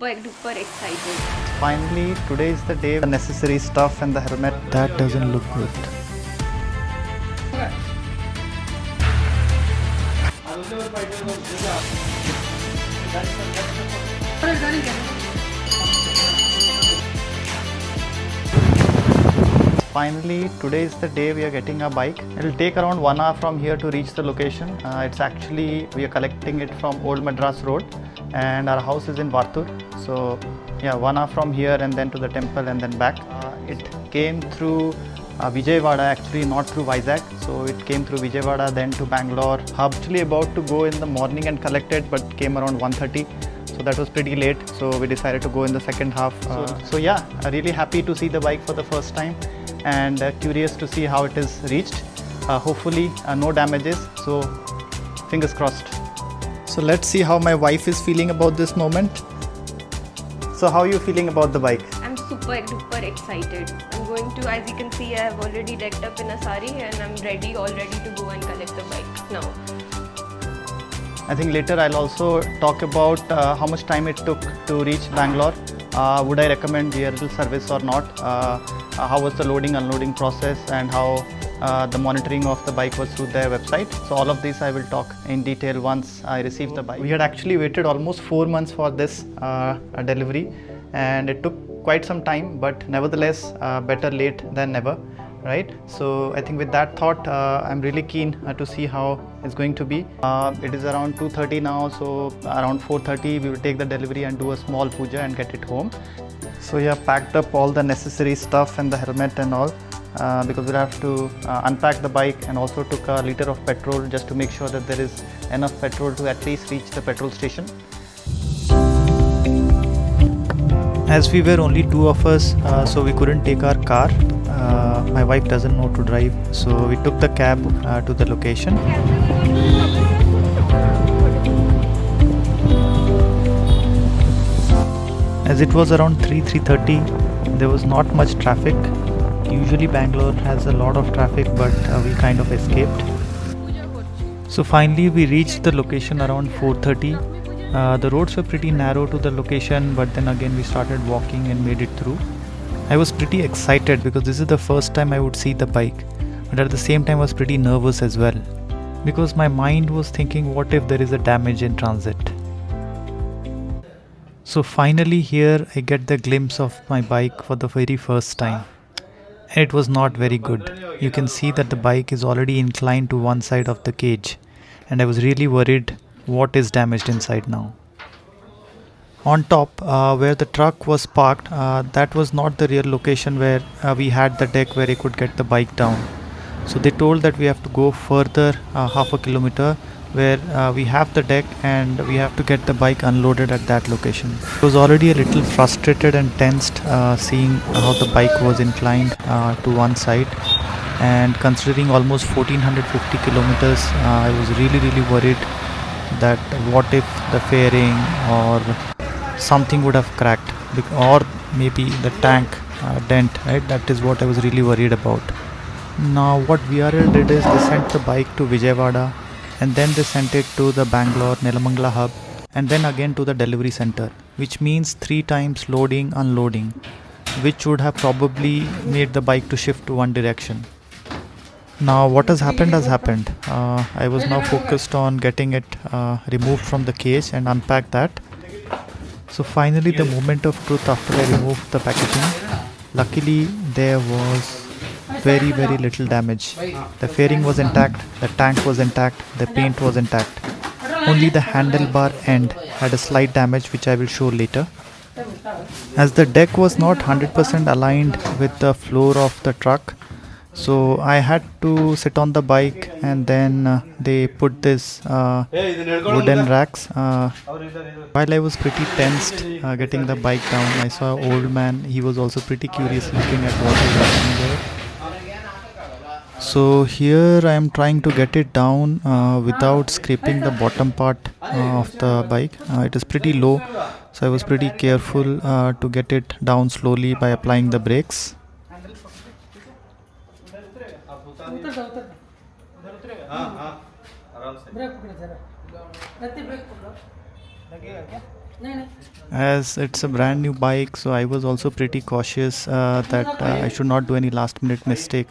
super duper excited. Finally, today is the day. The necessary stuff and the helmet. That doesn't look good. Finally, today is the day we are getting our bike. It will take around 1 hour from here to reach the location. It's actually, we are collecting it from Old Madras Road and our house is in Vartur. So yeah, 1 hour from here and then to the temple and then back. It came through Vijayawada, actually not through Vizag. So it came through Vijayawada, then to Bangalore. Actually about to go in the morning and collect it, but came around 1:30. So that was pretty late. So we decided to go in the second half. So yeah, really happy to see the bike for the first time and curious to see how it is reached. Hopefully no damages. So fingers crossed. So let's see how my wife is feeling about this moment. So how are you feeling about the bike? I'm super duper excited. I'm going to, as you can see, I have already decked up in a sari and I'm all ready to go and collect the bike now. I think later I'll also talk about how much time it took to reach Bangalore. Would I recommend VRL service or not? How was the loading unloading process and how the monitoring of the bike was through their website. So all of this I will talk in detail once I receive the bike. We had actually waited almost 4 months for this delivery and it took quite some time, but nevertheless better late than never, right? So I think with that thought I'm really keen to see how it's going to be. It is around 2:30 now, so around 4:30 we will take the delivery and do a small puja and get it home. So yeah, packed up all the necessary stuff and the helmet and all because we'll have to unpack the bike, and also took a liter of petrol just to make sure that there is enough petrol to at least reach the petrol station. As we were only two of us, so we couldn't take our car. My wife doesn't know to drive, so we took the cab to the location. As it was around 3:30, there was not much traffic. Usually Bangalore has a lot of traffic, but we kind of escaped. So finally we reached the location around 4:30. The roads were pretty narrow to the location, but then again we started walking and made it through. I was pretty excited because this is the first time I would see the bike, but at the same time I was pretty nervous as well because my mind was thinking, what if there is a damage in transit? So finally here I get the glimpse of my bike for the very first time, and it was not very good. You can see that the bike is already inclined to one side of the cage, and I was really worried what is damaged inside now. On top, where the truck was parked, that was not the real location where we had the deck where I could get the bike down. So they told that we have to go further half a kilometer where we have the deck and we have to get the bike unloaded at that location. I was already a little frustrated and tensed seeing how the bike was inclined to one side, and considering almost 1450 kilometers, I was really worried that what if the fairing or something would have cracked, or maybe the tank dent, right? That is what I was really worried about. Now what VRL did is they sent the bike to Vijayawada, and then they sent it to the Bangalore Nelamangala hub, and then again to the delivery center, which means 3 times loading unloading, which would have probably made the bike to shift to one direction. Now what has happened. I was now focused on getting it removed from the cage and unpack that. So finally the moment of truth after I removed the packaging. Luckily there was very little damage. The fairing was intact, the tank was intact, the paint was intact. Only the handlebar end had a slight damage, which I will show later. As the deck was not 100% aligned with the floor of the truck, so I had to sit on the bike, and then they put this wooden racks. While I was pretty tensed getting the bike down, I saw an old man. He was also pretty curious looking at what was happening there. So here I am trying to get it down without scraping the bottom part of the bike. It is pretty low, so I was pretty careful to get it down slowly by applying the brakes. As it's a brand new bike, so I was also pretty cautious that I should not do any last minute mistake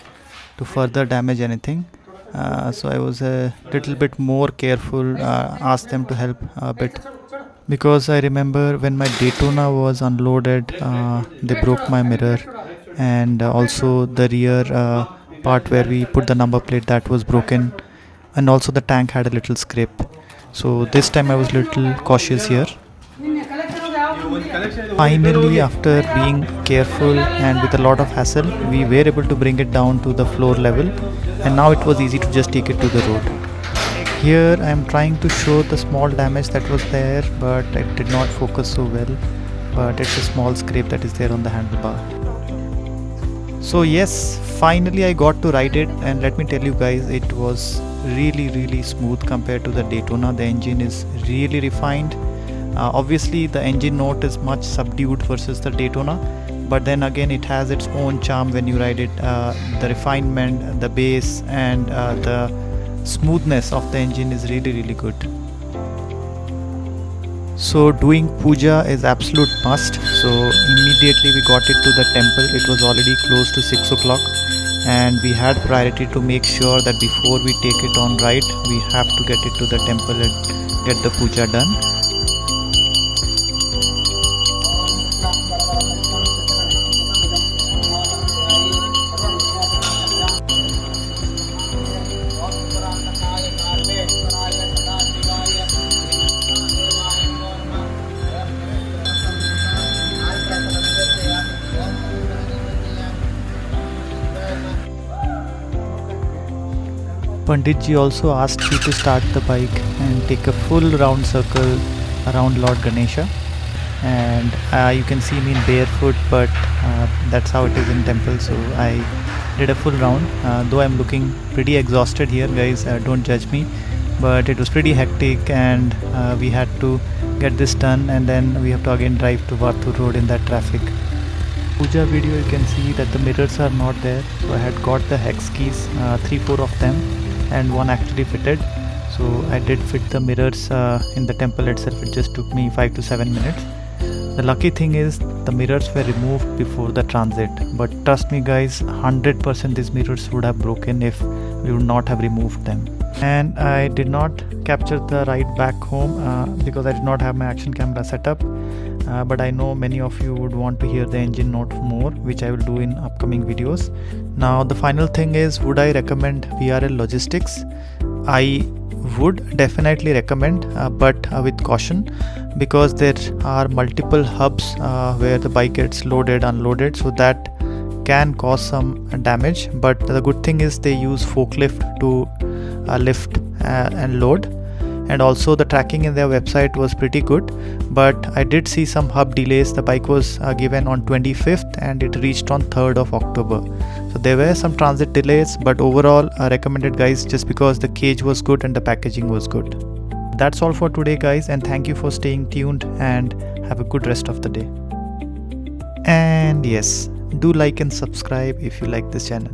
to further damage anything. So I was a little bit more careful, asked them to help a bit, because I remember when my Daytona was unloaded, they broke my mirror, and also the rear part where we put the number plate, that was broken, and also the tank had a little scrape. So this time I was little cautious here. Finally, after being careful and with a lot of hassle, we were able to bring it down to the floor level, and now it was easy to just take it to the road. Here I am trying to show the small damage that was there, but it did not focus so well, but it's a small scrape that is there on the handlebar. So yes, finally I got to ride it, and let me tell you guys, it was really smooth compared to the Daytona. The engine is really refined. Obviously the engine note is much subdued versus the Daytona, but then again it has its own charm when you ride it. The refinement, the bass, and the smoothness of the engine is really good. So doing puja is absolute must. So immediately we got it to the temple. It was already close to 6 o'clock, and we had priority to make sure that before we take it on ride, we have to get it to the temple and get the puja done. Panditji also asked me to start the bike and take a full round circle around Lord Ganesha, and you can see me in barefoot, but that's how it is in temple. So I did a full round, though I'm looking pretty exhausted here, guys, don't judge me, but it was pretty hectic, and we had to get this done, and then we have to again drive to Vattur road in that traffic. Puja video, you can see that the mirrors are not there, so I had got the hex keys, 3-4 of them, and one actually fitted. So I did fit the mirrors in the temple itself. It just took me 5 to 7 minutes. The lucky thing is the mirrors were removed before the transit, but trust me guys, 100% these mirrors would have broken if we would not have removed them. And I did not capture the ride back home because I did not have my action camera set up, but I know many of you would want to hear the engine note more, which I will do in upcoming videos. Now the final thing is, would I recommend VRL logistics? I would definitely recommend, but with caution, because there are multiple hubs where the bike gets loaded, unloaded, so that can cause some damage. But the good thing is they use forklift to lift and load, and also the tracking in their website was pretty good, but I did see some hub delays. The bike was given on 25th and it reached on 3rd of October, so there were some transit delays, but overall recommended guys, just because the cage was good and the packaging was good. That's all for today guys, and thank you for staying tuned, and have a good rest of the day. And yes, do like and subscribe if you like this channel.